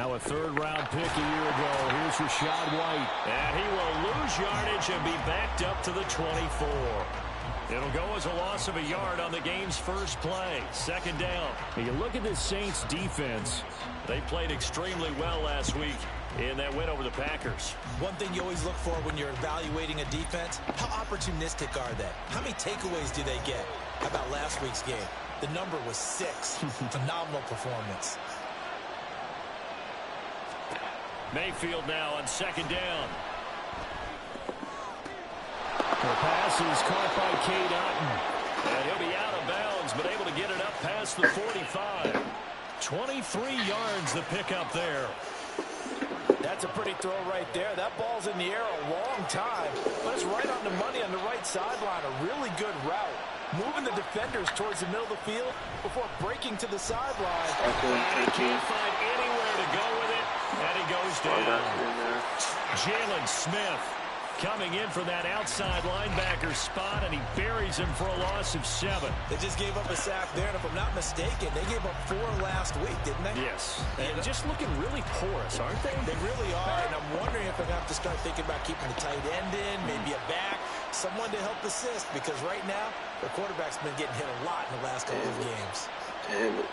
Now a third-round pick a year ago. Here's Rachaad White. And he will lose yardage and be backed up to the 24. It'll go as a loss of a yard on the game's first play. Second down. You look at this Saints defense. They played extremely well last week in that win over the Packers. One thing you always look for when you're evaluating a defense, how opportunistic are they? How many takeaways do they get? How about last week's game? The number was 6. Phenomenal performance. Mayfield now on second down. The pass is caught by Cade Otton. And he'll be out of bounds, but able to get it up past the 45. 23 yards the pickup there. That's a pretty throw right there. That ball's in the air a long time, but it's right on the money on the right sideline. A really good route. Moving the defenders towards the middle of the field before breaking to the sideline. And he can't find anywhere to go with it, and he goes down. Jalen Smith coming in for that outside linebacker spot, and he buries him for a loss of 7. They just gave up a sack there, and if I'm not mistaken, they gave up 4 last week, didn't they? Yes. And just looking really porous, aren't they? They really are, and I'm wondering if I'm going to have to start thinking about keeping the tight end in, maybe a back, someone to help assist, because right now, the quarterback's been getting hit a lot in the last couple of games. Damn it.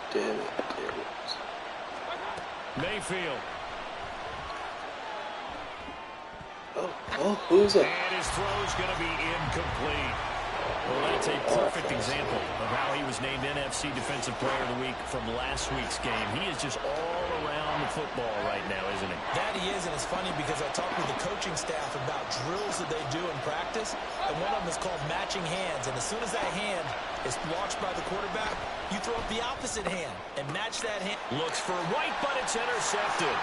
Mayfield. Oh, who's that? And his throw's going to be incomplete. Well, that's a perfect example of how he was named NFC Defensive Player of the Week from last week's game. He is just all around the football right now, isn't he? That he is, and it's funny because I talked with the coaching staff about drills that they do in practice, and one of them is called matching hands. And as soon as that hand is watched by the quarterback, you throw up the opposite hand and match that hand. Looks for White, but it's intercepted.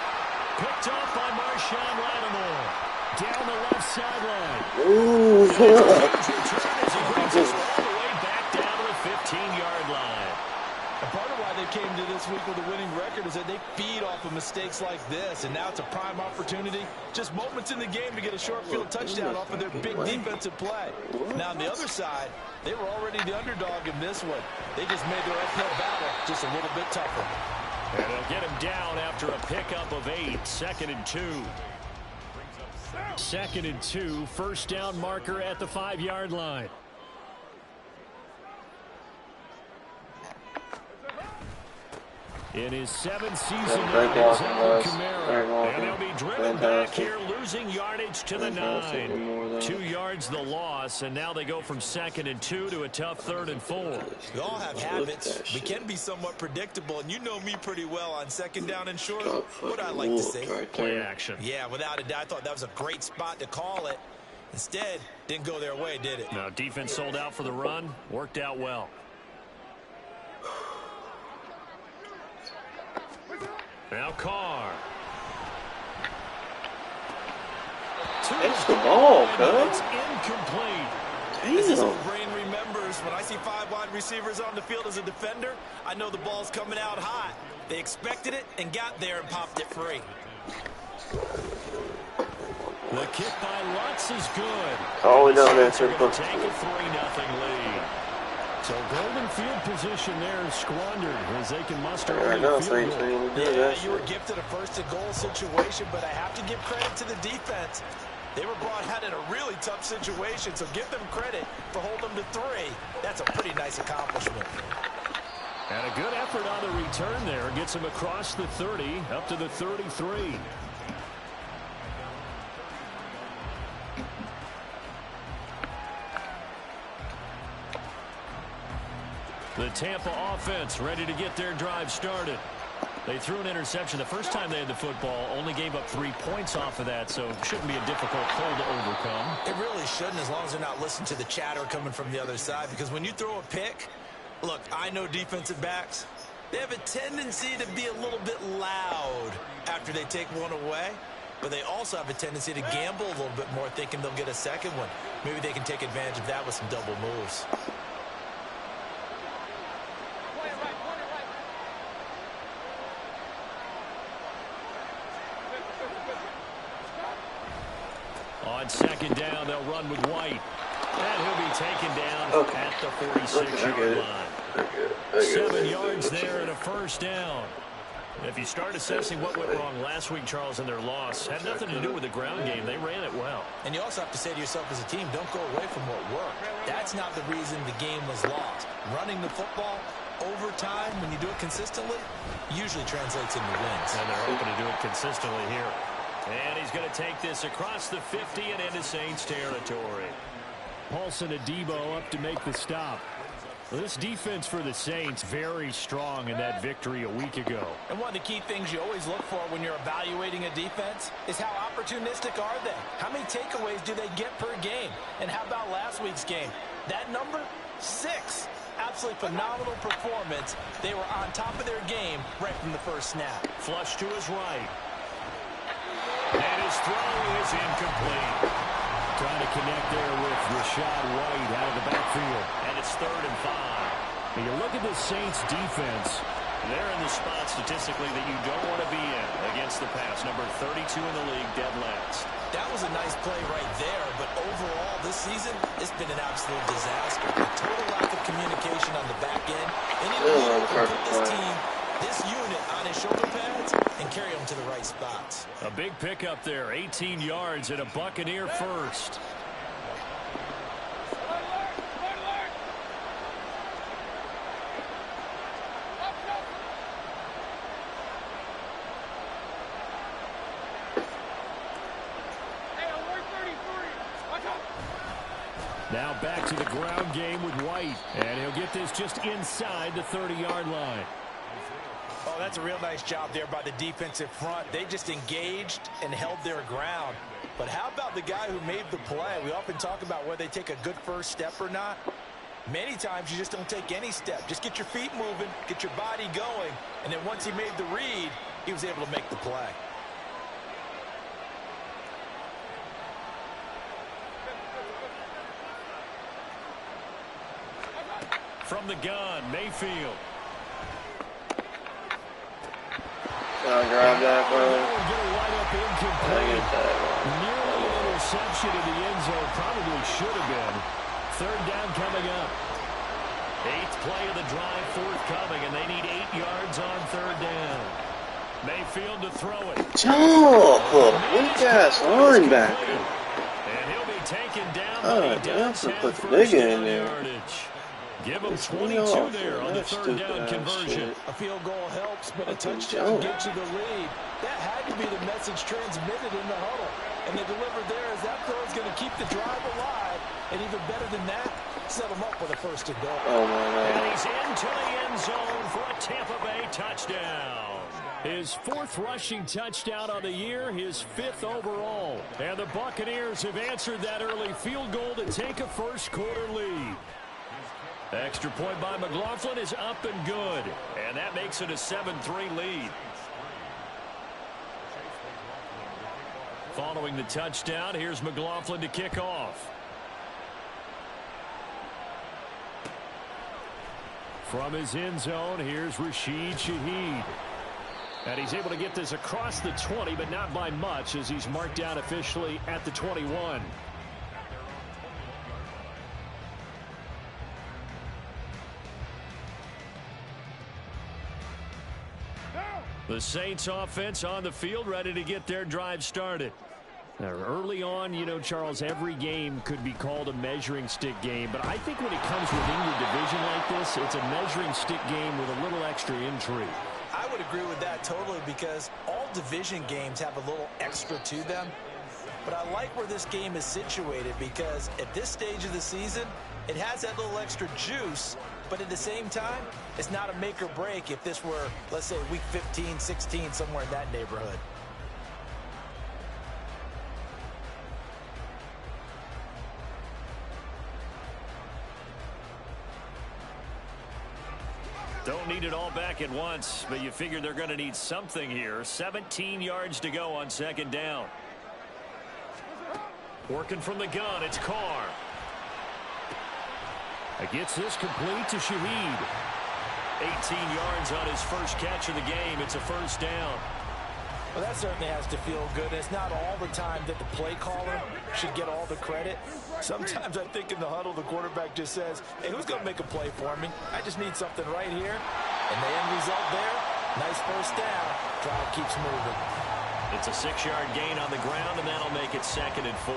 Picked off by Marshawn Lattimore. Down the left sideline. Ooh. As he brings us all the way back down to the 15-yard line. And part of why they came to this week with a winning record is that they feed off of mistakes like this, and now it's a prime opportunity. Just moments in the game to get a short field touchdown off of their big defensive play. Now on the other side, they were already the underdog in this one. They just made their uphill battle just a little bit tougher. And they'll get him down after a pickup of 8. 2nd and 2. 2nd and 2, first down marker at the 5-yard line. In his 7th season now, is Alvin Kamara. And they'll be driven back here, losing yardage to the 9. 2 yards the loss, and now they go from 2nd and 2 to a tough 3rd and 4. We all have habits. We can be somewhat predictable, and you know me pretty well on 2nd down and short. What I like to say? Play action. Yeah, without a doubt, I thought that was a great spot to call it. Instead, didn't go their way, did it? No, defense sold out for the run. Worked out well. Now Carr. Catch the ball, cuz. It's incomplete. Damn. This is what brain remembers. When I see 5 wide receivers on the field as a defender, I know the ball's coming out hot. They expected it and got there and popped it free. The kick by Lutz is good. Oh, we don't Saints answer. are going to take a 3-0 lead. So golden field position there is squandered as they can muster I only know, a field goal. Yeah, you were gifted a first-and-goal situation, but I have to give credit to the defense. They were brought out in a really tough situation, so give them credit for holding them to 3. That's a pretty nice accomplishment. And a good effort on the return there. Gets him across the 30, up to the 33. The Tampa offense ready to get their drive started. They threw an interception the first time they had the football, only gave up 3 points off of that, so it shouldn't be a difficult hole to overcome. It really shouldn't, as long as they're not listening to the chatter coming from the other side, because when you throw a pick, look, I know defensive backs, they have a tendency to be a little bit loud after they take one away, but they also have a tendency to gamble a little bit more, thinking they'll get a second one. Maybe they can take advantage of that with some double moves. On 2nd down, they'll run with White. And he'll be taken down at the 46-yard line. 7 yards there and a first down. If you start assessing what went wrong last week, Charles, in their loss, had nothing to do with the ground game. They ran it well. And you also have to say to yourself as a team, don't go away from what worked. That's not the reason the game was lost. Running the football over time, when you do it consistently, usually translates into wins. And they're hoping to do it consistently here. And he's going to take this across the 50 and into Saints territory. Paulson Adebo up to make the stop. Well, this defense for the Saints very strong in that victory a week ago. And one of the key things you always look for when you're evaluating a defense is how opportunistic are they? How many takeaways do they get per game? And how about last week's game? That number? 6. Absolutely phenomenal performance. They were on top of their game right from the first snap. Flush to his right. And his throw is incomplete. Trying to connect there with Rashad White out of the backfield. And it's 3rd and 5. And you look at the Saints defense. They're in the spot statistically that you don't want to be in against the pass. Number 32 in the league, dead last. That was a nice play right there, but overall this season, it's been an absolute disaster. A total lack of communication on the back end. And he can put this team, this unit on his shoulder pads and carry them to the right spots. A big pickup there, 18 yards and a Buccaneer first. Now back to the ground game with White. And he'll get this just inside the 30-yard line. Oh, that's a real nice job there by the defensive front. They just engaged and held their ground. But how about the guy who made the play? We often talk about whether they take a good first step or not. Many times you just don't take any step. Just get your feet moving, get your body going, and then once he made the read, he was able to make the play. From the gun, Mayfield. Grab that, brother. Get a wide-up incomplete. Nearly an interception in the end zone. Probably should have been. 3rd down coming up. 8th play of the drive, forthcoming, and they need 8 yards on 3rd down. Mayfield to throw it. Jump! Weak-ass linebacker. And he'll be taken down. Oh, damn, put the big in there. Give him 22 there on the 3rd down conversion. A field goal helps, but a touchdown gets you the lead. That had to be the message transmitted in the huddle. And they delivered there as that throw is going to keep the drive alive. And even better than that, set them up with a 1st and goal. Oh, my God. And he's into the end zone for a Tampa Bay touchdown. His 4th rushing touchdown on the year, his 5th overall. And the Buccaneers have answered that early field goal to take a first-quarter lead. Extra point by McLaughlin is up and good. And that makes it a 7-3 lead. Following the touchdown, here's McLaughlin to kick off. From his end zone, here's Rashid Shaheed. And he's able to get this across the 20, but not by much, as he's marked down officially at the 21. The Saints offense on the field, ready to get their drive started. Now, early on, you know, Charles, every game could be called a measuring stick game. But I think when it comes within your division like this, it's a measuring stick game with a little extra intrigue. I would agree with that totally, because all division games have a little extra to them. But I like where this game is situated, because at this stage of the season, it has that little extra juice. But at the same time, it's not a make or break if this were, let's say, week 15, 16, somewhere in that neighborhood. Don't need it all back at once, but you figure they're going to need something here. 17 yards to go on 2nd down. Working from the gun, it's Carr. Gets this complete to Shaheed. 18 yards on his first catch of the game. It's a 1st down. Well, that certainly has to feel good. It's not all the time that the play caller should get all the credit. Sometimes I think in the huddle, the quarterback just says, hey, who's going to make a play for me? I just need something right here. And the end result there, Nice first down. Drive keeps moving. It's a 6-yard gain on the ground, and that'll make it 2nd and 4.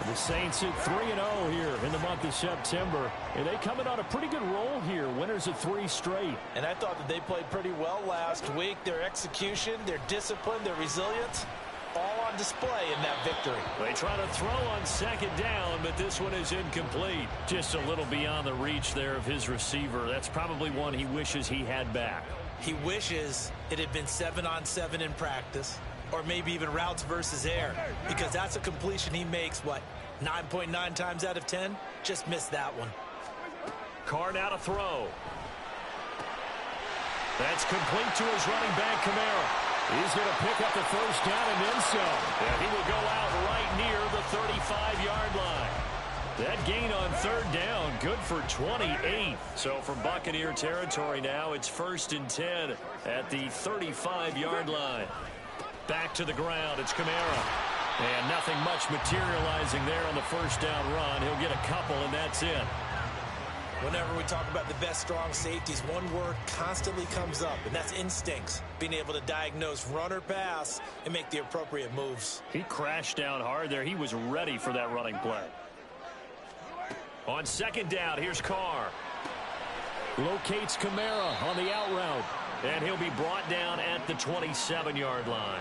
The Saints at 3-0 here in the month of September. And they come in on a pretty good roll here. Winners of 3 straight. And I thought that they played pretty well last week. Their execution, their discipline, their resilience, all on display in that victory. They try to throw on 2nd down, but this one is incomplete. Just a little beyond the reach there of his receiver. That's probably one he wishes he had back. He wishes it had been 7-on-7 in practice, or maybe even routes versus air, because that's a completion he makes, 9.9 times out of 10? Just missed that one. Carr now to throw. That's complete to his running back, Kamara. He's going to pick up the first down and then some. And he will go out right near the 35-yard line. That gain on 3rd down, good for 28. So from Buccaneer territory now, it's 1st and 10 at the 35-yard line. Back to the ground, it's Kamara. And nothing much materializing there on the first down run. He'll get a couple, and that's it. Whenever we talk about the best strong safeties, one word constantly comes up, and that's instincts. Being able to diagnose run or pass and make the appropriate moves. He crashed down hard there. He was ready for that running play. On 2nd down, here's Carr. Locates Kamara on the out route. And he'll be brought down at the 27-yard line.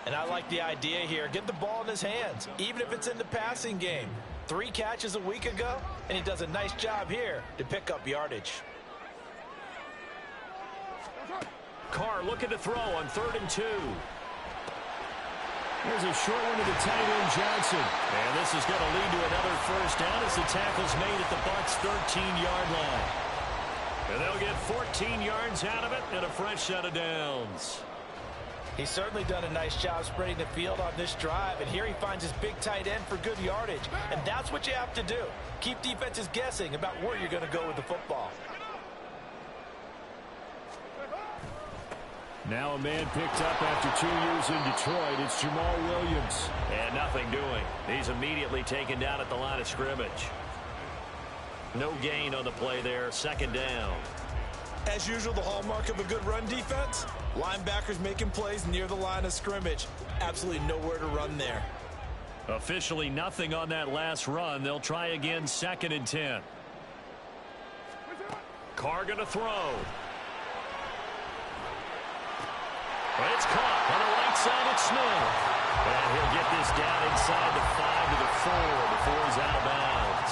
And I like the idea here. Get the ball in his hands, even if it's in the passing game. 3 catches a week ago, and he does a nice job here to pick up yardage. Carr looking to throw on 3rd and 2. There's a short one to the tight end, Johnson. And this is going to lead to another first down as the tackle's made at the Bucs' 13-yard line. And they'll get 14 yards out of it and a fresh set of downs. He's certainly done a nice job spreading the field on this drive, and here he finds his big tight end for good yardage. And that's what you have to do. Keep defenses guessing about where you're going to go with the football. Now a man picked up after 2 years in Detroit. It's Jamal Williams. And nothing doing. He's immediately taken down at the line of scrimmage. No gain on the play there. 2nd down. As usual, the hallmark of a good run defense, linebackers making plays near the line of scrimmage. Absolutely nowhere to run there. Officially nothing on that last run. They'll try again, 2nd and 10. Carr going to throw. It's caught on the right side of Smith. And he'll get this down inside the 5 to the 4 before he's out of bounds.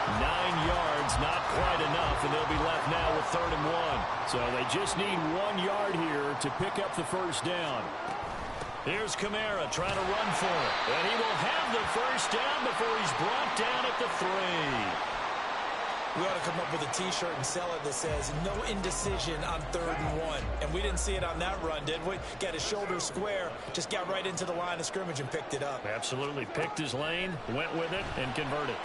9 yards, not quite enough, and they'll be left now with 3rd and 1. So they just need 1 yard here to pick up the first down. Here's Kamara trying to run for it. And he will have the first down before he's brought down at the 3. We ought to come up with a T-shirt and sell it that says, no indecision on 3rd and 1. And we didn't see it on that run, did we? Got his shoulder square, just got right into the line of scrimmage and picked it up. Absolutely. Picked his lane, went with it, and converted.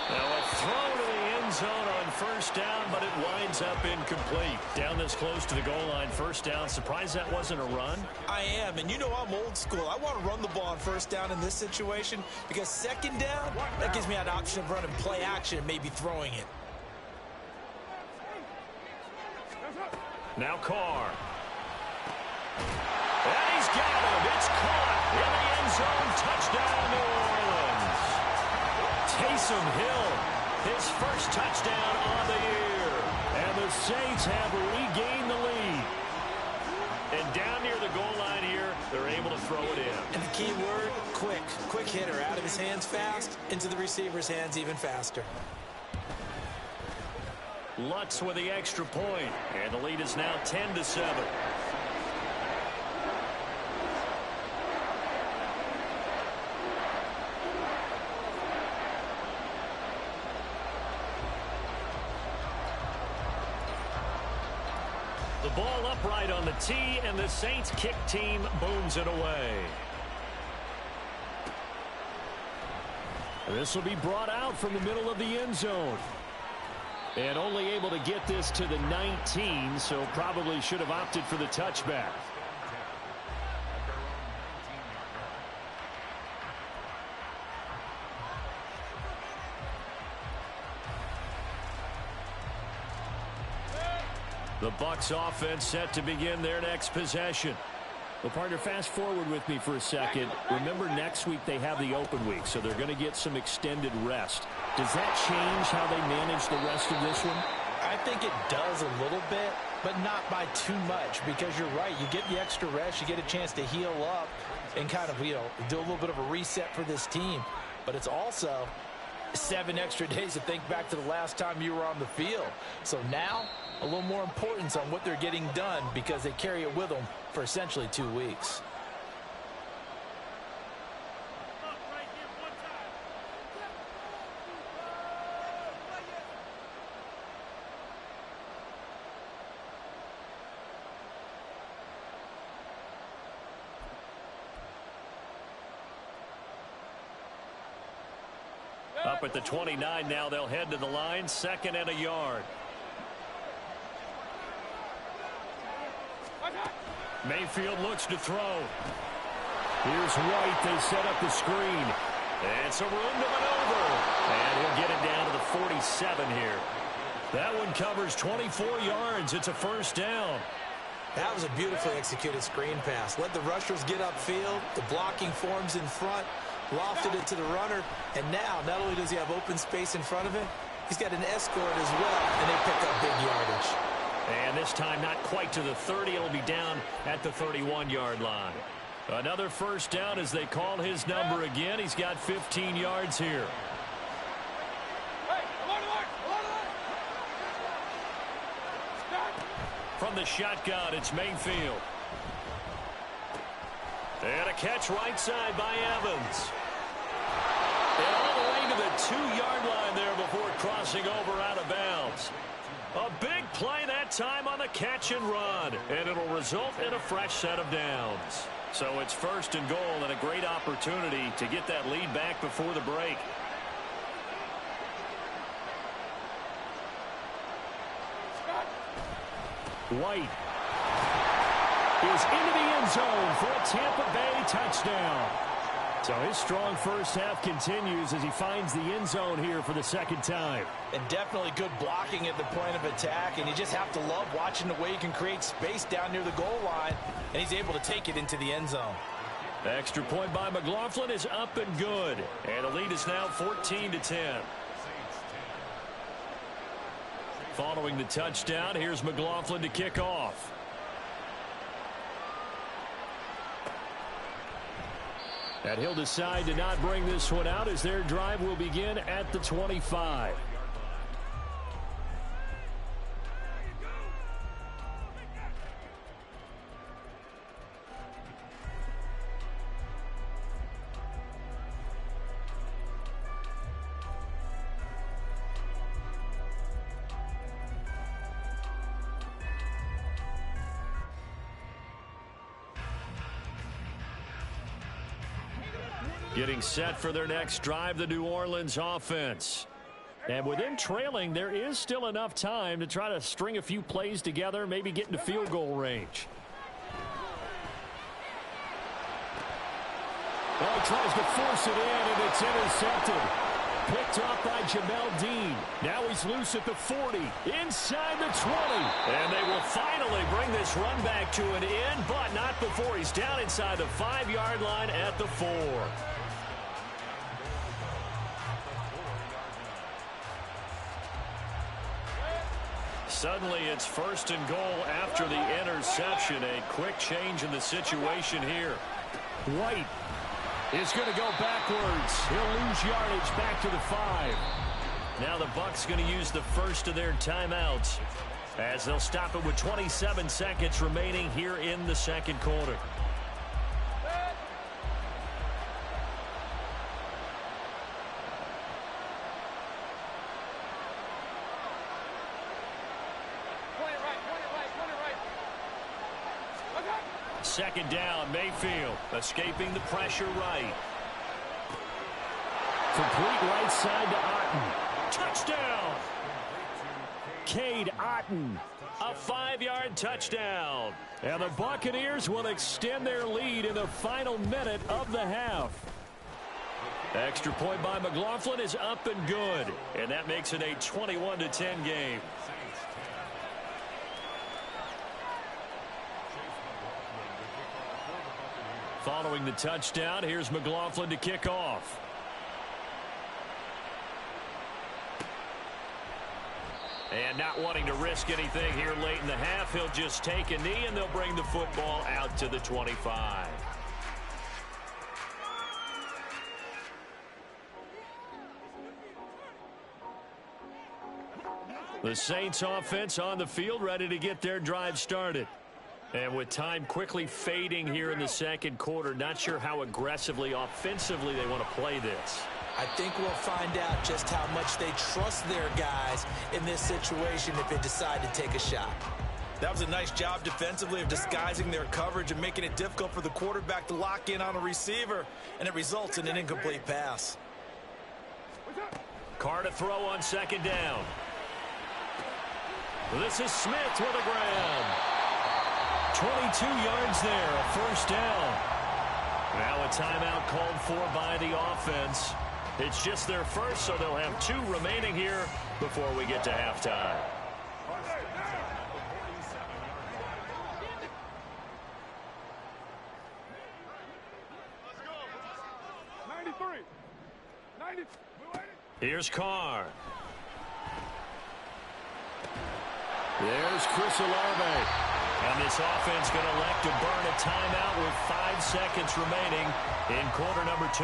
Now a throw to the end zone on first down, but it winds up incomplete. Down this close to the goal line, first down. Surprised that wasn't a run? I am, and you know I'm old school. I want to run the ball on first down in this situation because 2nd down, that gives me an option of running play action and maybe throwing it. Now Carr. And he's got him. It's caught in the end zone. Touchdown, New Orleans. Taysom Hill, his first touchdown on the year. And the Saints have regained the lead. And down near the goal line here, they're able to throw it in. And the key word, quick. Quick hitter. Out of his hands fast, into the receiver's hands even faster. Lutz with the extra point. And the lead is now 10-7. The ball upright on the tee, and the Saints kick team booms it away. This will be brought out from the middle of the end zone. And only able to get this to the 19, so probably should have opted for the touchback. The Bucs offense set to begin their next possession. Well, partner, fast forward with me for a second. Remember, next week they have the open week, so they're going to get some extended rest. Does that change how they manage the rest of this one? I think it does a little bit, but not by too much, because you're right. You get the extra rest, you get a chance to heal up and kind of, do a little bit of a reset for this team. But it's also 7 extra days to think back to the last time you were on the field. So now, a little more importance on what they're getting done because they carry it with them for essentially 2 weeks. Up at the 29 now, they'll head to the line, 2nd and a yard. Mayfield looks to throw. Here's White. They set up the screen. And some room to maneuver. And he'll get it down to the 47 here. That one covers 24 yards. It's a first down. That was a beautifully executed screen pass. Let the rushers get upfield. The blocking forms in front. Lofted it to the runner. And now, not only does he have open space in front of him, he's got an escort as well. And they pick up big yardage. And this time not quite to the 30. It'll be down at the 31-yard line. Another first down as they call his number again. He's got 15 yards here. From the shotgun, it's Mayfield. And a catch right side by Evans. And all the way to the 2-yard line there before crossing over out of bounds. A big play that time on the catch and run. And it'll result in a fresh set of downs. So it's 1st and goal and a great opportunity to get that lead back before the break. White is into the end zone for a Tampa Bay touchdown. So his strong first half continues as he finds the end zone here for the 2nd time. And definitely good blocking at the point of attack. And you just have to love watching the way he can create space down near the goal line. And he's able to take it into the end zone. Extra point by McLaughlin is up and good. And the lead is now 14-10. Following the touchdown, here's McLaughlin to kick off. And he'll decide to not bring this one out as their drive will begin at the 25. Getting set for their next drive, the New Orleans offense. And with them trailing, there is still enough time to try to string a few plays together, maybe get into field goal range. Well, he tries to force it in, and it's intercepted. Picked off by Jamel Dean. Now he's loose at the 40, inside the 20. And they will finally bring this run back to an end, but not before he's down inside the 5-yard line at the 4. Suddenly it's 1st and goal after the interception. A quick change in the situation here. White is going to go backwards. He'll lose yardage back to the 5. Now the Bucs going to use the first of their timeouts as they'll stop it with 27 seconds remaining here in the 2nd quarter. Second down, Mayfield escaping the pressure right. Complete right side to Otten. Touchdown! Cade Otten, a 5-yard touchdown. And the Buccaneers will extend their lead in the final minute of the half. Extra point by McLaughlin is up and good. And that makes it a 21-10 game. Following the touchdown, here's McLaughlin to kick off. And not wanting to risk anything here late in the half, he'll just take a knee, and they'll bring the football out to the 25. The Saints offense on the field, ready to get their drive started. And with time quickly fading here in the second quarter, not sure how aggressively, offensively they want to play this. I think we'll find out just how much they trust their guys in this situation if they decide to take a shot. That was a nice job defensively of disguising their coverage and making it difficult for the quarterback to lock in on a receiver, and it results in an incomplete pass. Carr to throw on second down. This is Smith with a grab. 22 yards there, a first down. Now a timeout called for by the offense. It's just their first, so they'll have 2 remaining here before we get to halftime. Here's Carr. There's Chris Olave. And this offense going to elect to burn a timeout with 5 seconds remaining in quarter number 2.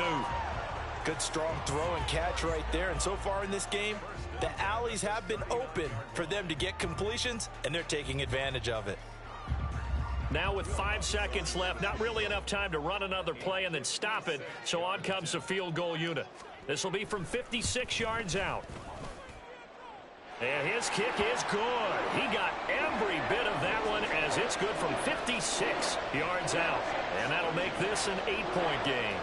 Good strong throw and catch right there. And so far in this game, the alleys have been open for them to get completions, and they're taking advantage of it. Now with 5 seconds left, not really enough time to run another play and then stop it. So on comes the field goal unit. This will be from 56 yards out. And his kick is good. He got every bit of that one as it's good from 56 yards out. And that'll make this an 8-point game.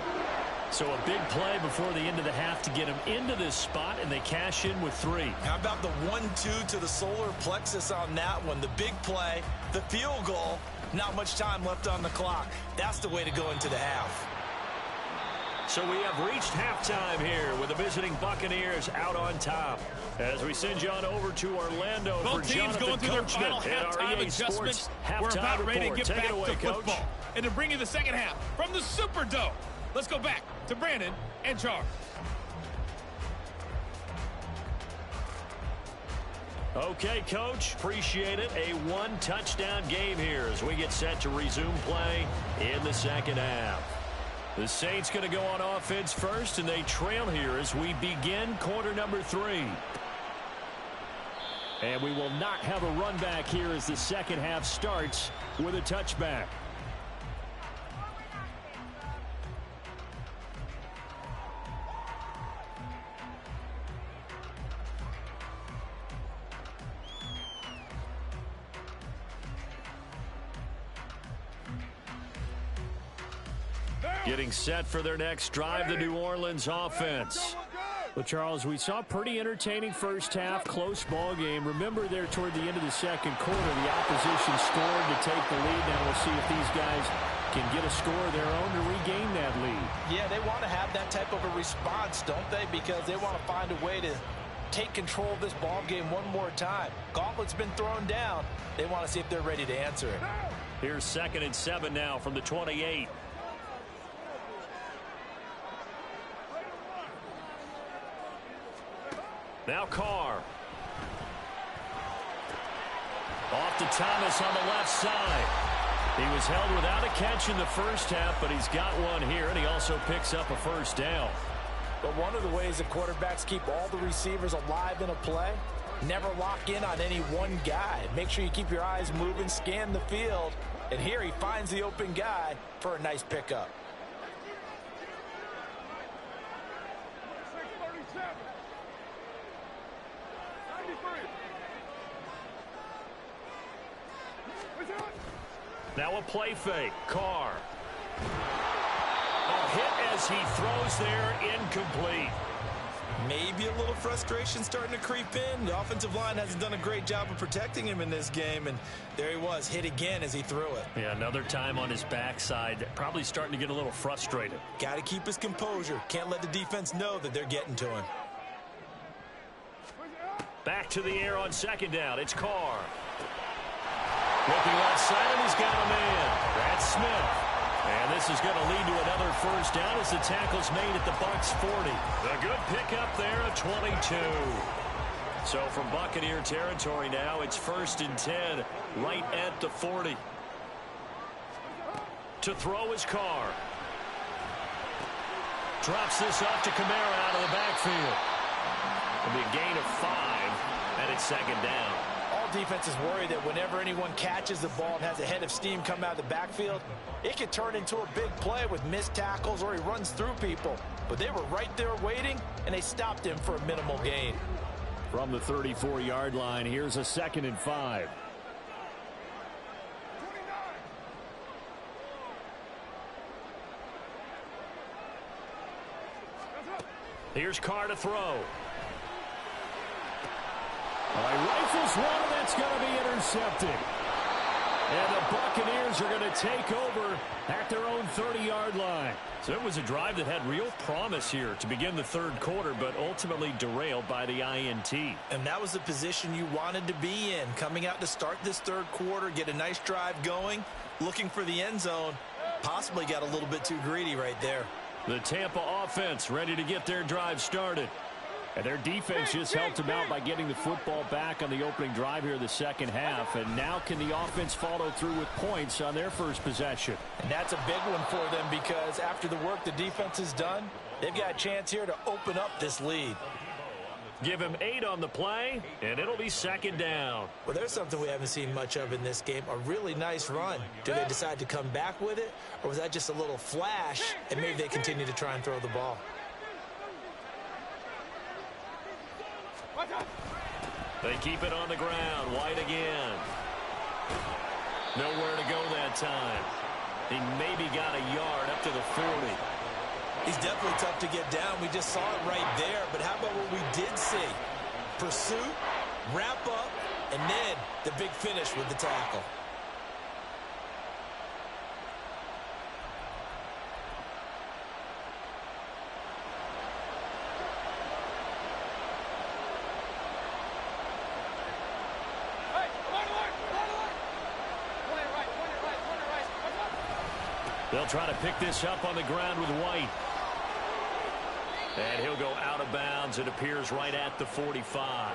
So a big play before the end of the half to get him into this spot, and they cash in with 3. How about the 1-2 to the solar plexus on that one? The big play, the field goal, not much time left on the clock. That's the way to go into the half. So we have reached halftime here with the visiting Buccaneers out on top. As we send you on over to Orlando for Both teams going through their final halftime adjustments. We're about ready to get back to football. And to bring you the second half from the Superdome. Let's go back to Brandon and Charles. Okay, Coach. Appreciate it. A 1-touchdown game here as we get set to resume play in the second half. The Saints going to go on offense first, and they trail here as we begin quarter number 3. And we will not have a run back here as the second half starts with a touchback. Getting set for their next drive, the New Orleans offense. Well, Charles, we saw a pretty entertaining first half, close ball game. Remember there toward the end of the second quarter, the opposition scored to take the lead. Now we'll see if these guys can get a score of their own to regain that lead. Yeah, they want to have that type of a response, don't they? Because they want to find a way to take control of this ball game one more time. Gauntlet's been thrown down. They want to see if they're ready to answer it. Here's 2nd and 7 now from the 28. Now Carr. Off to Thomas on the left side. He was held without a catch in the first half, but he's got one here, and he also picks up a first down. But one of the ways that quarterbacks keep all the receivers alive in a play, never lock in on any one guy. Make sure you keep your eyes moving, scan the field, and here he finds the open guy for a nice pickup. Now a play fake. Carr. A hit as he throws there, incomplete. Maybe a little frustration starting to creep in. The offensive line hasn't done a great job of protecting him in this game, and there he was, hit again as he threw it. Yeah, another time on his backside, probably starting to get a little frustrated. Got to keep his composure. Can't let the defense know that they're getting to him. Back to the air on second down. It's Carr. Looking left side, and he's got a man. That's Smith. And this this is going to lead to another first down as the tackle's made at the Bucs 40. A good pickup there at 22. So from Buccaneer territory now, it's 1st and 10, right at the 40. To throw his Carr. Drops this off to Kamara out of the backfield. It'll be a gain of 5, and it's 2nd down. All defenses worry that whenever anyone catches the ball and has a head of steam come out of the backfield, it can turn into a big play with missed tackles or he runs through people. But they were right there waiting, and they stopped him for a minimal gain. From the 34-yard line, here's a 2nd and 5. Here's Carr to throw. Rifles one, and that's going to be intercepted. And the Buccaneers are going to take over at their own 30-yard line. So it was a drive that had real promise here to begin the 3rd quarter, but ultimately derailed by the INT. And that was the position you wanted to be in, coming out to start this 3rd quarter, get a nice drive going, looking for the end zone. Possibly got a little bit too greedy right there. The Tampa offense ready to get their drive started. And their defense just helped them out by getting the football back on the opening drive here in the 2nd half. And now can the offense follow through with points on their first possession? And that's a big one for them because after the work the defense has done, they've got a chance here to open up this lead. Give him 8 on the play, and it'll be 2nd down. Well, there's something we haven't seen much of in this game, a really nice run. Do they decide to come back with it, or was that just a little flash, and maybe they continue to try and throw the ball? They keep it on the ground. White again. Nowhere to go that time. He maybe got a yard up to the 40. He's definitely tough to get down. We just saw it right there. But how about what we did see? Pursuit, wrap up, and then the big finish with the tackle. They'll try to pick this up on the ground with White. And he'll go out of bounds, it appears, right at the 45.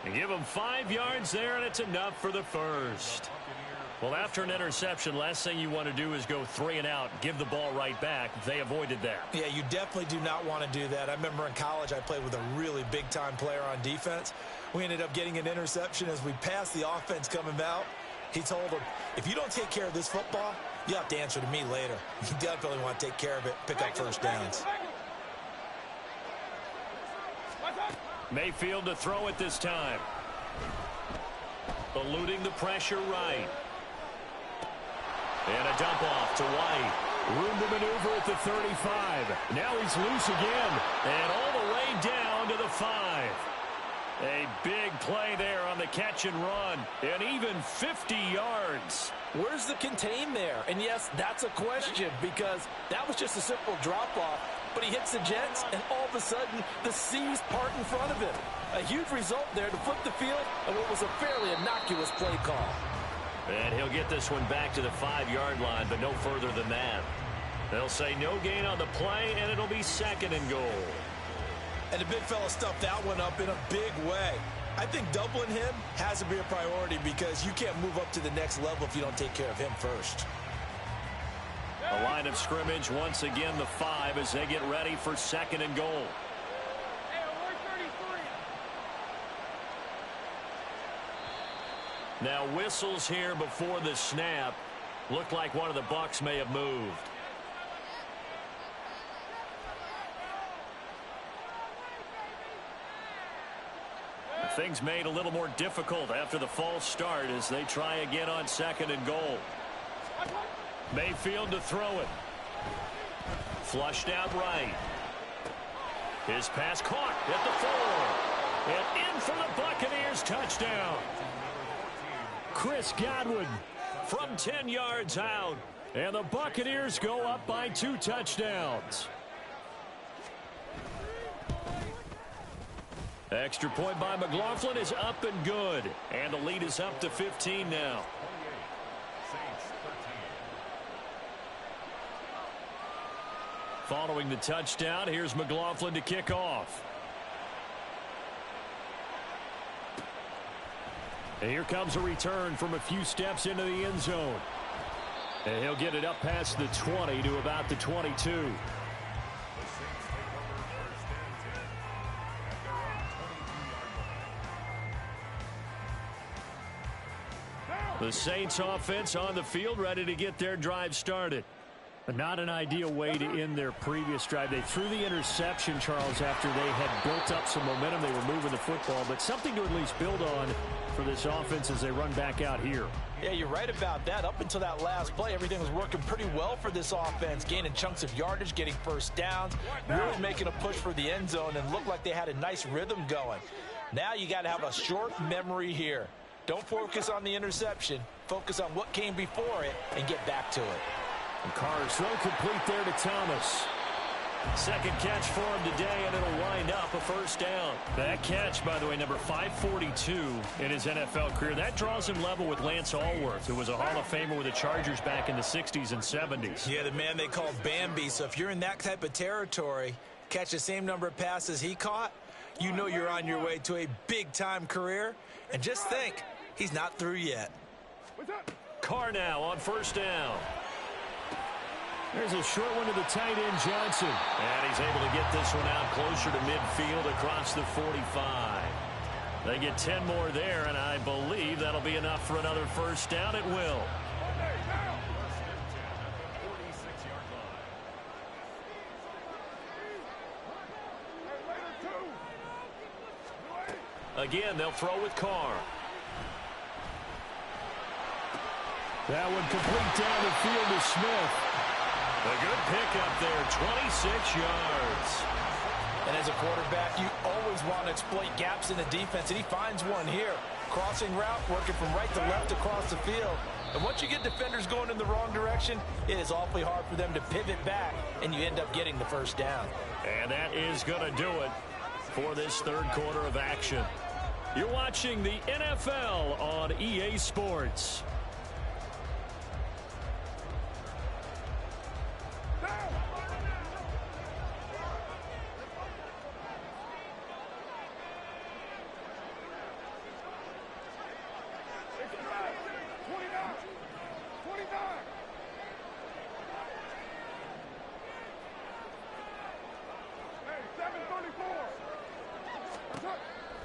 And give him 5 yards there, and it's enough for the first. Well, after an interception, last thing you want to do is go 3 and out, give the ball right back. They avoided that. Yeah, you definitely do not want to do that. I remember in college I played with a really big-time player on defense. We ended up getting an interception as we passed the offense coming out. He told him, if you don't take care of this football, you have to answer to me later. You definitely want to take care of it, pick up first downs. Mayfield to throw it this time. Eluding the pressure right. And a dump off to White. Room to maneuver at the 35. Now he's loose again. And all the way down to the 5. A big play there on the catch and run. And even 50 yards. Where's the contain there? And yes, that's a question because that was just a simple drop-off. But he hits the Jets, and all of a sudden, the seas part in front of him. A huge result there to flip the field and what was a fairly innocuous play call. And he'll get this one back to the 5-yard line, but no further than that. They'll say no gain on the play, and it'll be 2nd and goal. And the big fella stuffed that one up in a big way. I think doubling him has to be a priority because you can't move up to the next level if you don't take care of him first. A line of scrimmage, once again the 5 as they get ready for 2nd and goal. Now whistles here before the snap. Looked like one of the Bucs may have moved. Things made a little more difficult after the false start as they try again on 2nd and goal. Mayfield to throw it. Flushed out right. His pass caught at the 4. And in for the Buccaneers touchdown. Chris Godwin from 10 yards out. And the Buccaneers go up by 2 touchdowns. Extra point by McLaughlin is up and good. And the lead is up to 15 now. Following the touchdown, here's McLaughlin to kick off. And here comes a return from a few steps into the end zone. And he'll get it up past the 20 to about the 22. The Saints offense on the field, ready to get their drive started. Not an ideal way to end their previous drive. They threw the interception, Charles, after they had built up some momentum. They were moving the football, but something to at least build on for this offense as they run back out here. Yeah, you're right about that. Up until that last play, everything was working pretty well for this offense, gaining chunks of yardage, getting first downs, really making a push for the end zone, and looked like they had a nice rhythm going. Now you got to have a short memory here. Don't focus on the interception. Focus on what came before it and get back to it. And Carr's throw complete there to Thomas. Second catch for him today, and it'll wind up a first down. That catch, by the way, number 542 in his NFL career. That draws him level with Lance Allworth, who was a Hall of Famer with the Chargers back in the 60s and 70s. Yeah, the man they called Bambi. So if you're in that type of territory, catch the same number of passes he caught, you know you're on your way to a big-time career. And just think, he's not through yet. Carr now on first down. There's a short one to the tight end, Johnson. And he's able to get this one out closer to midfield across the 45. They get 10 more there, and I believe that'll be enough for another first down. It will. Again, they'll throw with Carr. That one complete down the field to Smith. A good pickup there, 26 yards. And as a quarterback, you always want to exploit gaps in the defense, and he finds one here. Crossing route, working from right to left across the field. And once you get defenders going in the wrong direction, it is awfully hard for them to pivot back, and you end up getting the first down. And that is going to do it for this third quarter of action. You're watching the NFL on EA Sports.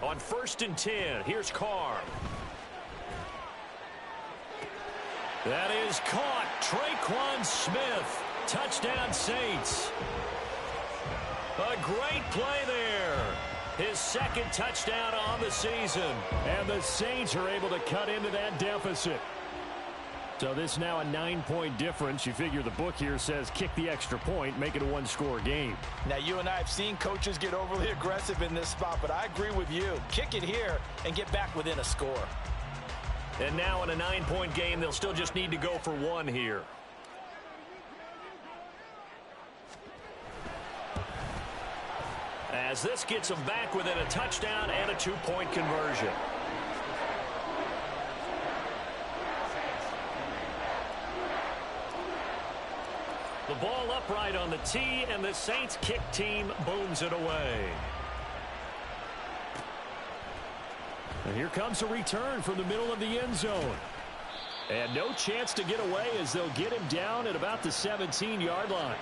On 1st and 10, here's Carr. That is caught. Traquan Smith. Touchdown, Saints. A great play there. His second touchdown on the season. And the Saints are able to cut into that deficit. So this now a 9-point difference. You figure the book here says kick the extra point, make it a one-score game. Now, you and I have seen coaches get overly aggressive in this spot, but I agree with you. Kick it here and get back within a score. And now in a 9-point game, they'll still just need to go for one here. As this gets them back within a touchdown and a 2-point conversion. The ball upright on the tee, and the Saints kick team booms it away. And here comes a return from the middle of the end zone. And no chance to get away as they'll get him down at about the 17-yard line.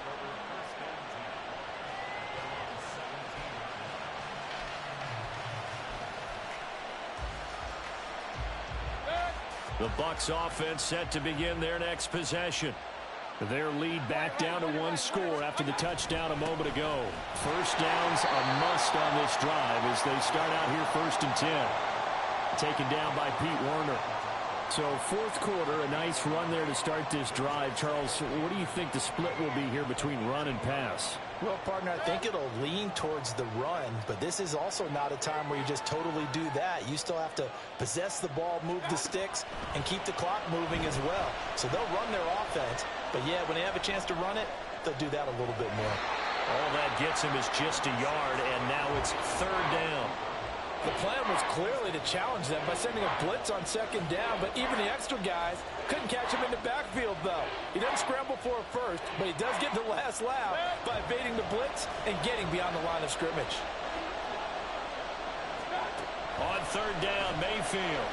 The Bucs offense set to begin their next possession. Their lead back down to one score after the touchdown a moment ago. First down's a must on this drive as they start out here 1st and 10. Taken down by Pete Werner. So fourth quarter, a nice run there to start this drive. Charles, what do you think the split will be here between run and pass? Well, partner, I think it'll lean towards the run, but this is also not a time where you just totally do that. You still have to possess the ball, move the sticks, and keep the clock moving as well. So they'll run their offense, but yeah, when they have a chance to run it, they'll do that a little bit more. All that gets him is just a yard, and now it's 3rd down. The plan was clearly to challenge them by sending a blitz on 2nd down, but even the extra guys couldn't catch him in the backfield, though. He didn't scramble for a first, but he does get the last laugh by evading the blitz and getting beyond the line of scrimmage. On third down, Mayfield.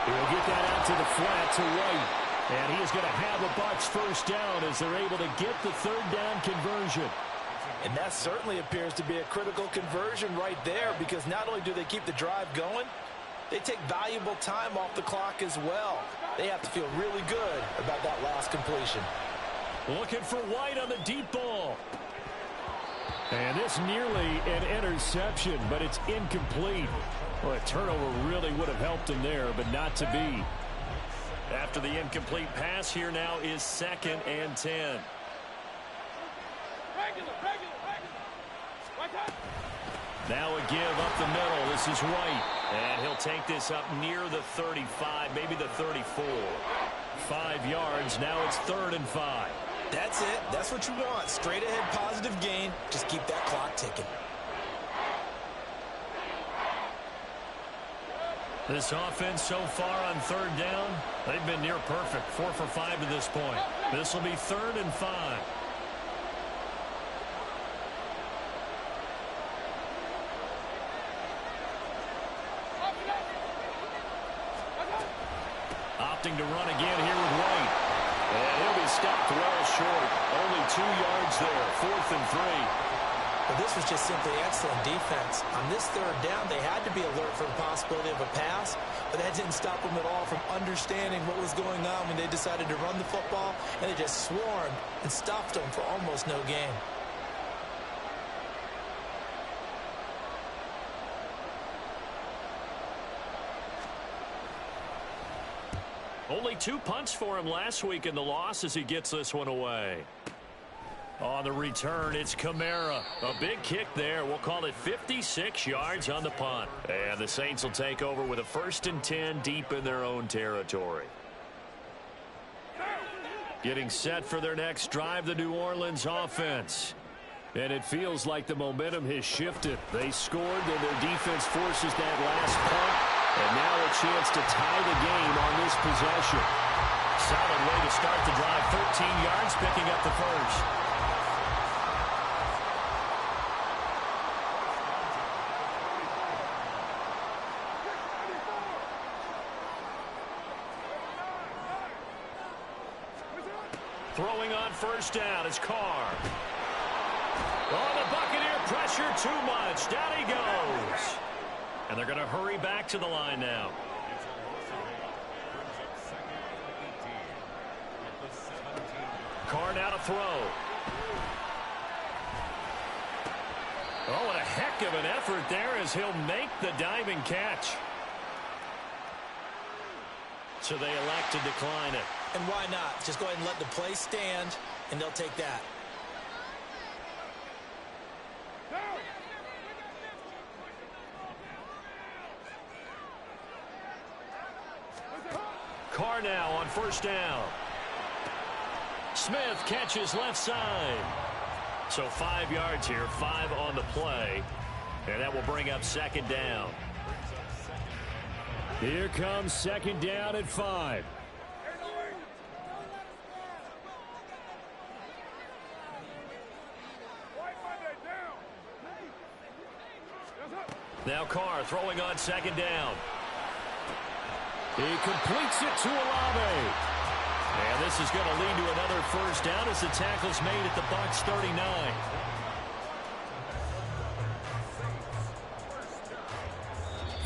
He'll get that out to the flat to White. And he is going to have a Bucs first down as they're able to get the third down conversion. And that certainly appears to be a critical conversion right there, because not only do they keep the drive going, they take valuable time off the clock as well. They have to feel really good about that last completion. Looking for White on the deep ball. And this nearly an interception, but it's incomplete. Well, a turnover really would have helped him there, but not to be. After the incomplete pass, here now is 2nd and 10. Now a give up the middle. This is White. And he'll take this up near the 35, maybe the 34. 5 yards. Now it's 3rd and 5. That's it. That's what you want. Straight ahead positive gain. Just keep that clock ticking. This offense so far on 3rd down, they've been near perfect. 4 for 5 to this point. This will be 3rd and 5. Opting to run again here with White. And he'll be stopped well short. Only 2 yards there. 4th and 3. Well, this was just simply excellent defense. On this 3rd down, they had to be alert for the possibility of a pass, but that didn't stop them at all from understanding what was going on when they decided to run the football, and they just swarmed and stopped them for almost no gain. Only 2 punts for him last week in the loss as he gets this one away. On the return, it's Kamara. A big kick there. We'll call it 56 yards on the punt. And the Saints will take over with a 1st and 10 deep in their own territory. Getting set for their next drive, the New Orleans offense. And it feels like the momentum has shifted. They scored, then their defense forces that last punt. And now a chance to tie the game on this possession. Solid way to start the drive. 13 yards, picking up the first. Throwing on 1st down is Carr. Oh, the Buccaneer pressure too much. Down he goes. And they're going to hurry back to the line now. Carr now to throw. Oh, and a heck of an effort there as he'll make the diving catch. So they elect to decline it. And why not? Just go ahead and let the play stand, and they'll take that. Carr now on 1st down. Smith catches left side. So 5 yards here, 5 on the play. And that will bring up 2nd down. Here comes 2nd down at 5. Now Carr throwing on 2nd down. He completes it to Olave. And this is going to lead to another 1st down as the tackle's made at the Bucs 39.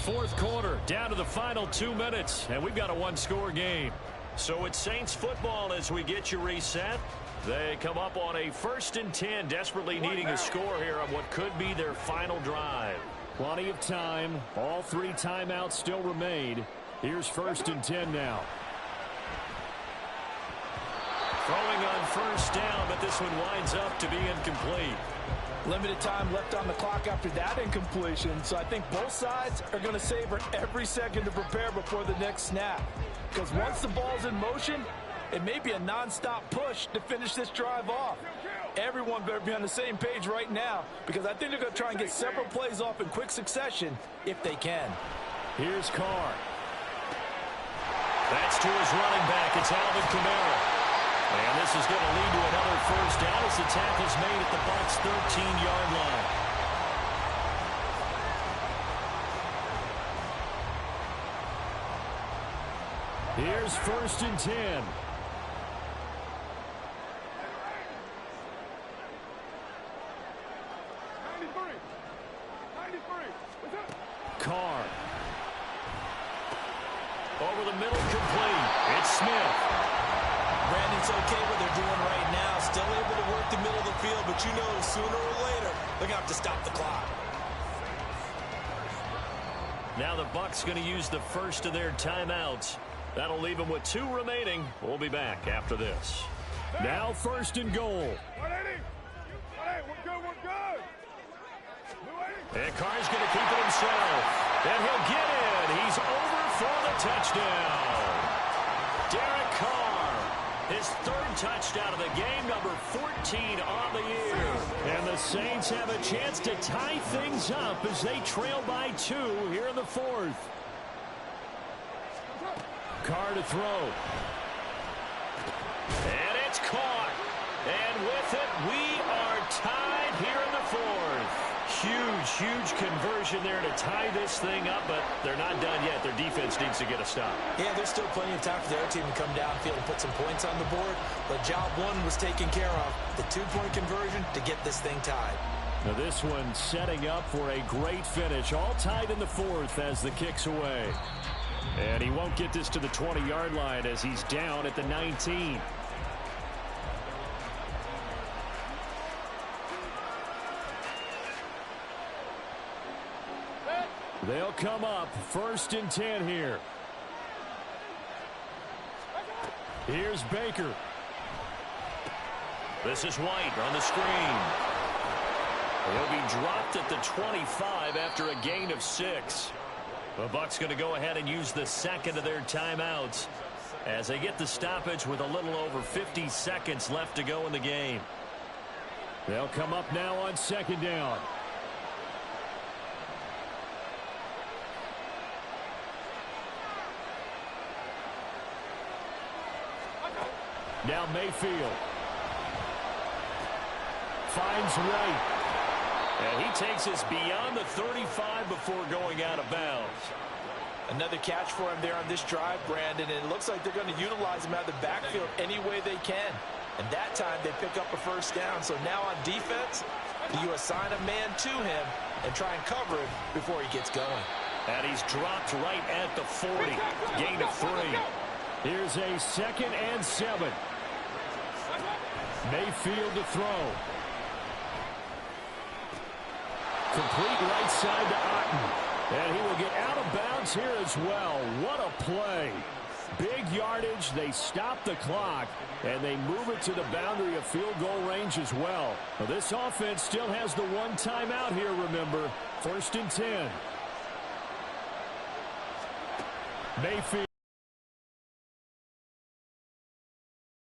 Fourth quarter, down to the final 2 minutes, and we've got a 1-score game. So it's Saints football as we get you reset. They come up on a 1st and 10, desperately needing a score here on what could be their final drive. Plenty of time. All 3 timeouts still remain. Here's 1st and 10 now. Throwing on 1st down, but this one winds up to be incomplete. Limited time left on the clock after that incompletion, so I think both sides are going to savor every second to prepare before the next snap. Because once the ball's in motion, it may be a non-stop push to finish this drive off. Everyone better be on the same page right now, because I think they're going to try and get several plays off in quick succession if they can. Here's Carr. That's to his running back. It's Alvin Kamara. And this is going to lead to another first down as the tackle's made at the Bucs' 13-yard line. Here's 1st and 10. Carr. Over the middle, complete. It's Smith. Brandon's okay what they're doing right now. Still able to work the middle of the field, but you know sooner or later they're going to have to stop the clock. Now the Bucs going to use the first of their timeouts. That'll leave them with 2 remaining. We'll be back after this. Now 1st and goal. And Carr's going to keep it himself. And he'll get in. He's over for the touchdown. Derek Carr, his 3rd touchdown of the game, number 14 on the year. And the Saints have a chance to tie things up as they trail by 2 here in the 4th. Carr to throw. And it's caught. And with it, we are tied here in the 4th. Huge conversion there to tie this thing up, but they're not done yet. Their defense needs to get a stop. Yeah, there's still plenty of time for their team to come downfield and put some points on the board, but job 1 was taken care of. The 2-point conversion to get this thing tied. Now this one setting up for a great finish, all tied in the 4th as the kick's away. And he won't get this to the 20-yard line as he's down at the 19. They'll come up 1st and 10 here. Here's Baker. This is White on the screen. He'll be dropped at the 25 after a gain of 6. The Bucs going to go ahead and use the 2nd of their timeouts as they get the stoppage with a little over 50 seconds left to go in the game. They'll come up now on 2nd down. Now Mayfield. Finds White. And he takes us beyond the 35 before going out of bounds. Another catch for him there on this drive, Brandon, and it looks like they're going to utilize him out of the backfield any way they can. And that time they pick up a first down. So now on defense, you assign a man to him and try and cover him before he gets going. And he's dropped right at the 40. Gain of 3. Here's a 2nd and 7. Mayfield to throw. Complete right side to Otten. And he will get out of bounds here as well. What a play. Big yardage. They stop the clock. And they move it to the boundary of field goal range as well. Now, this offense still has the 1 timeout here, remember. 1st and 10. Mayfield.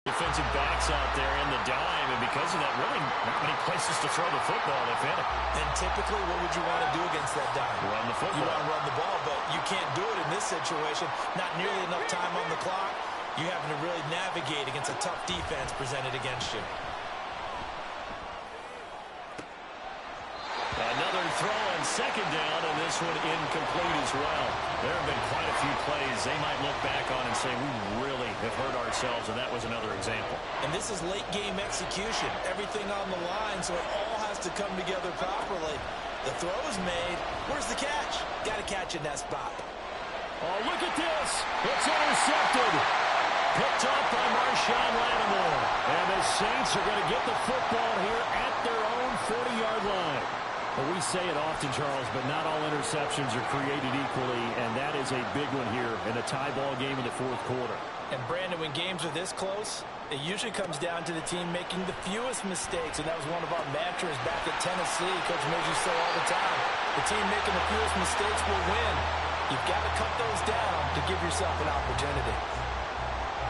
Defensive backs out there in the dime, and because of that, really not many places to throw the football, if any. And typically, what would you want to do against that dime? Run the football. You want to run the ball, but you can't do it in this situation. Not nearly enough time on the clock. You having to really navigate against a tough defense presented against you. Another throw on 2nd down, and this one incomplete as well. There have been quite a few plays they might look back on and say, we really have hurt ourselves, and that was another example. And this is late game execution. Everything on the line, so it all has to come together properly. The throw is made. Where's the catch? Got to catch in that spot. Oh, look at this. It's intercepted. Picked off by Marshawn Lattimore. And the Saints are going to get the football here at their own 40-yard line. Well, we say it often, Charles, but not all interceptions are created equally, and that is a big one here in a tie ball game in the 4th quarter. And, Brandon, when games are this close, it usually comes down to the team making the fewest mistakes, and that was one of our mantras back at Tennessee. Coach Mage used to say all the time, the team making the fewest mistakes will win. You've got to cut those down to give yourself an opportunity.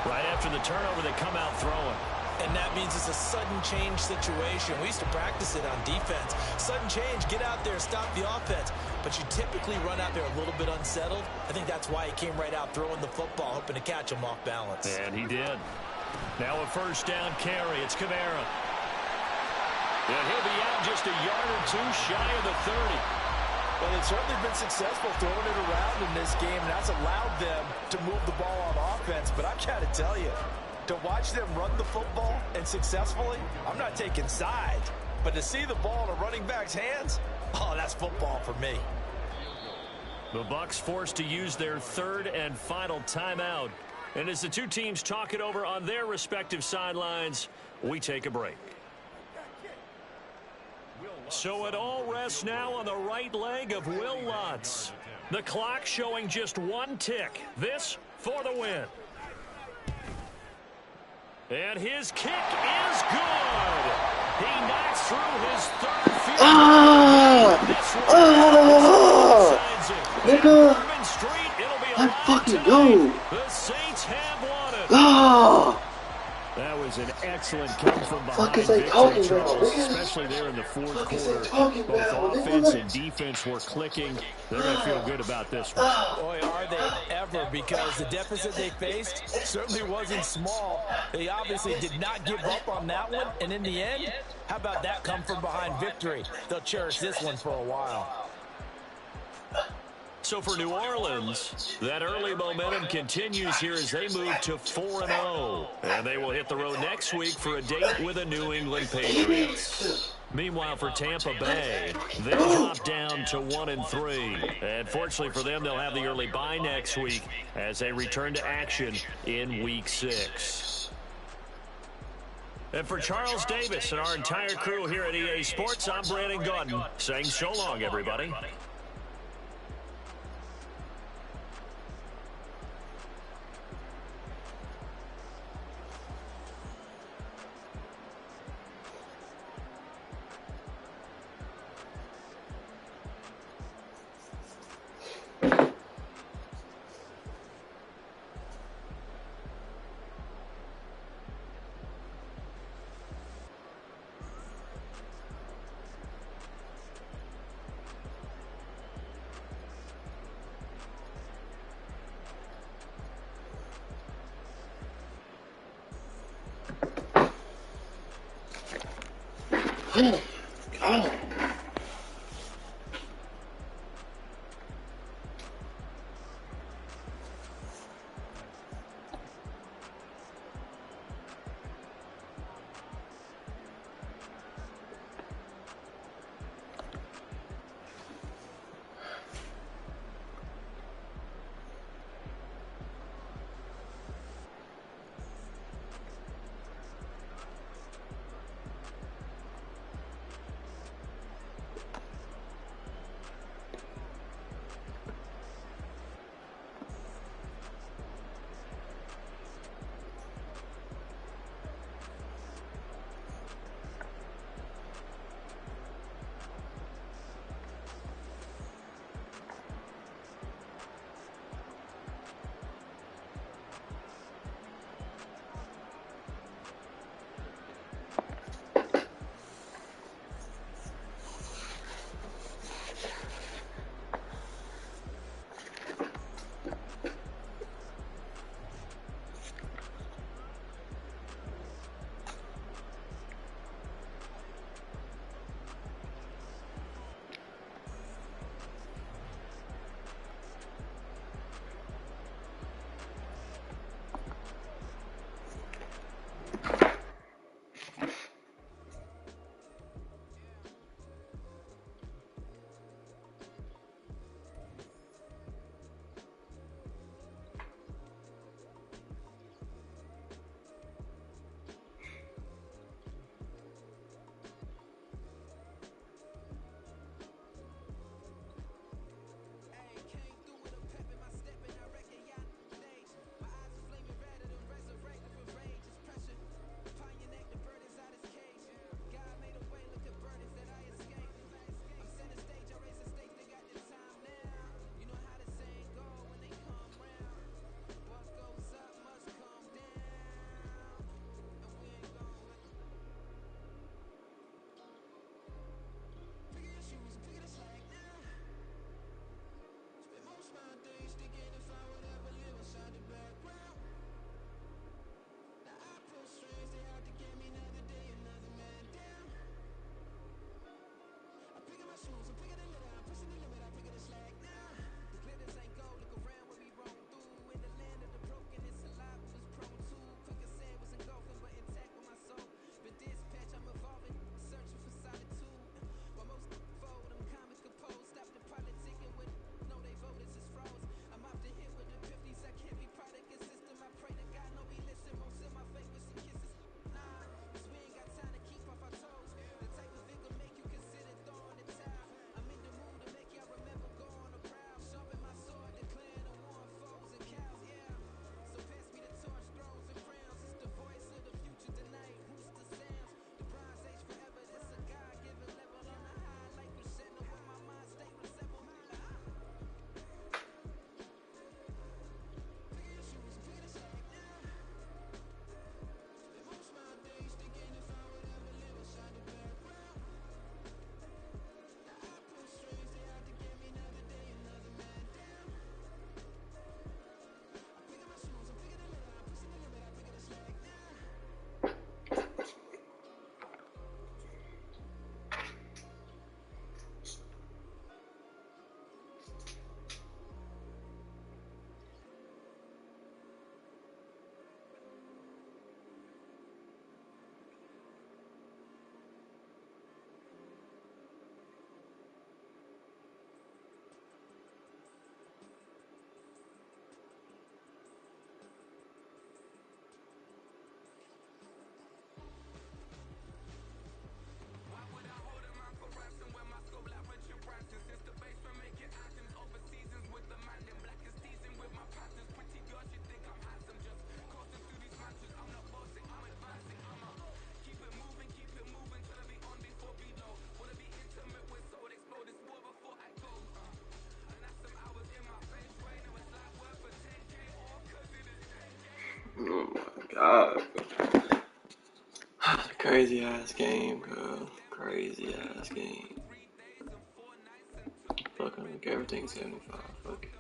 Right after the turnover, they come out throwing. And that means it's a sudden change situation. We used to practice it on defense. Sudden change, get out there, stop the offense. But you typically run out there a little bit unsettled. I think that's why he came right out throwing the football, hoping to catch him off balance. And he did. Now a first down carry. It's Kamara. And he'll be out just a yard or two shy of the 30. Well, they've certainly been successful throwing it around in this game, and that's allowed them to move the ball on offense. But I got to tell you, to watch them run the football and successfully, I'm not taking sides. But to see the ball in a running back's hands, oh, that's football for me. The Bucs forced to use their third and final timeout. And as the two teams talk it over on their respective sidelines, we take a break. So it all rests now on the right leg of Will Lutz. The clock showing just one tick. This for the win. And his kick is good. He knocks through his third field goal. Nigga, let's fucking go. The Saints have won it. Ah, That was an excellent come from behind fuck is they victory, talking Charles, about, nigga? especially there in the fourth Fuck is they quarter. talking Both about, offense nigga? and defense were clicking. They're going to feel good about this one. Boy, are they ever, because the deficit they faced certainly wasn't small. They obviously did not give up on that one, and in the end, how about that come from behind victory? They'll cherish this one for a while. So for New Orleans, that early momentum continues here as they move to 4-0. And they will hit the road next week for a date with the New England Patriots. Meanwhile, for Tampa Bay, they drop down to 1-3. And fortunately for them, they'll have the early bye next week as they return to action in Week 6. And for Charles Davis and our entire crew here at EA Sports, I'm Brandon Gaudin saying so long, everybody. Oh. Crazy ass game, bro. Crazy ass game. Fuck, I make everything 75. Fuck it.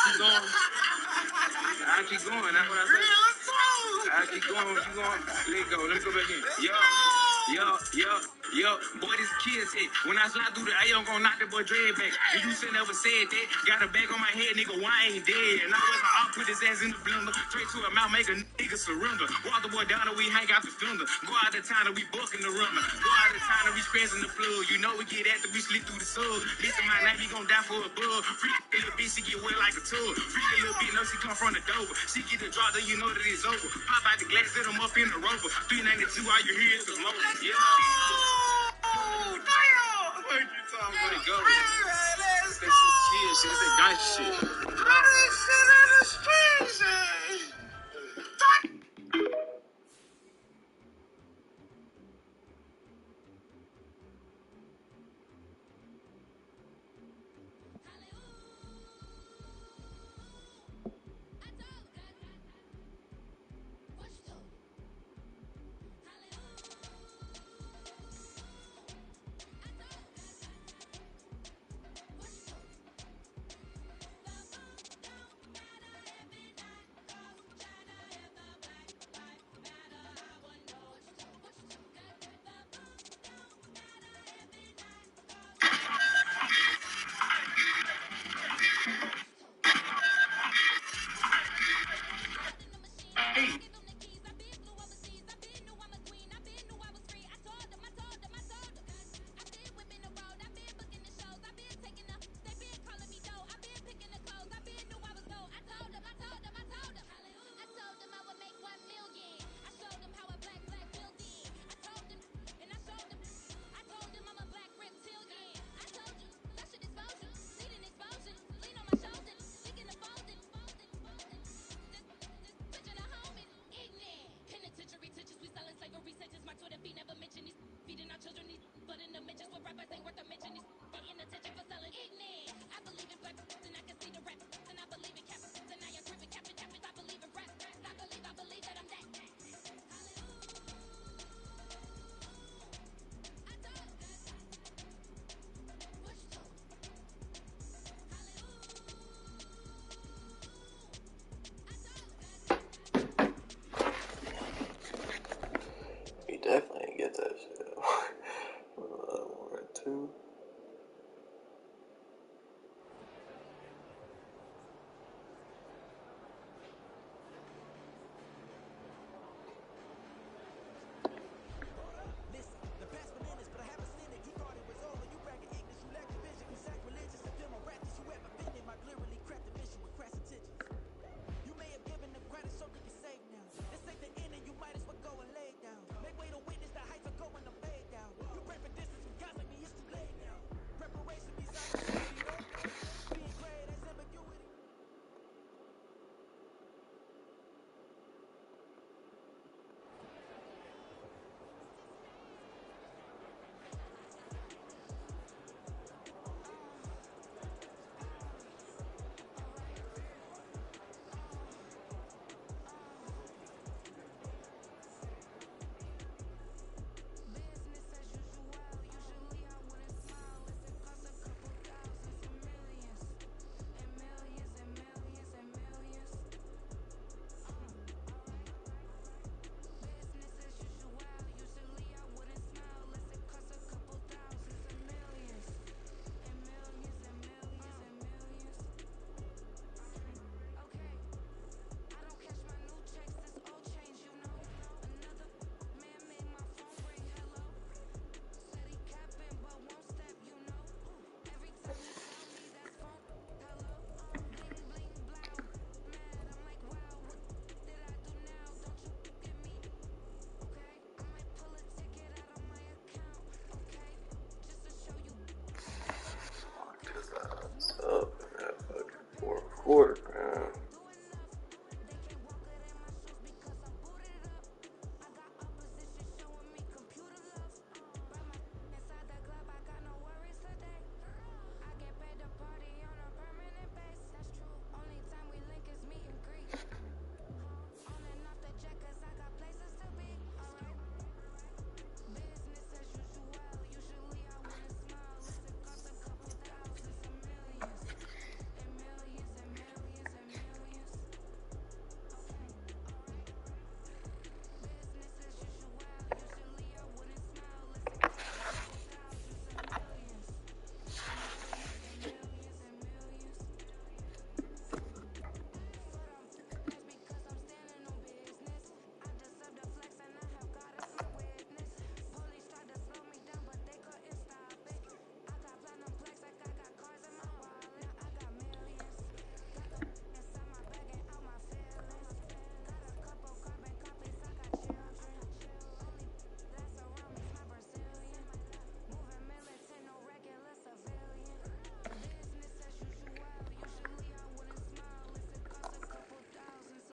Keep going. I keep going. That's what I said. I keep going. Keep going. Let go. Let me go back in. Yo. Boy, this kid said, when I slide through the A, I'm gonna knock that boy dread back. And you should never said that. Got a bag on my head, nigga. Why I ain't dead? And I wasn't off, put his ass in the blender. Straight to a mouth, make a nigga surrender. Walk the boy down and we hang out the fender. Go out the town and we bucking the runner. Go out the town and we scratching the plug. You know we get after we slip through the sub. Listen, my name, he gon' die for a bug. Freaky little bitch, she get wet like a tub. Freaky little bitch, know she come from the Dover. She get the drop, then you know that it's over. Pop out the glass, set him up in the rover. 392, all you hear is the motor. Yeah. Oh, damn! What you talking about? Go. That's some chill shit. That's that gangster shit. What is shit in the streets?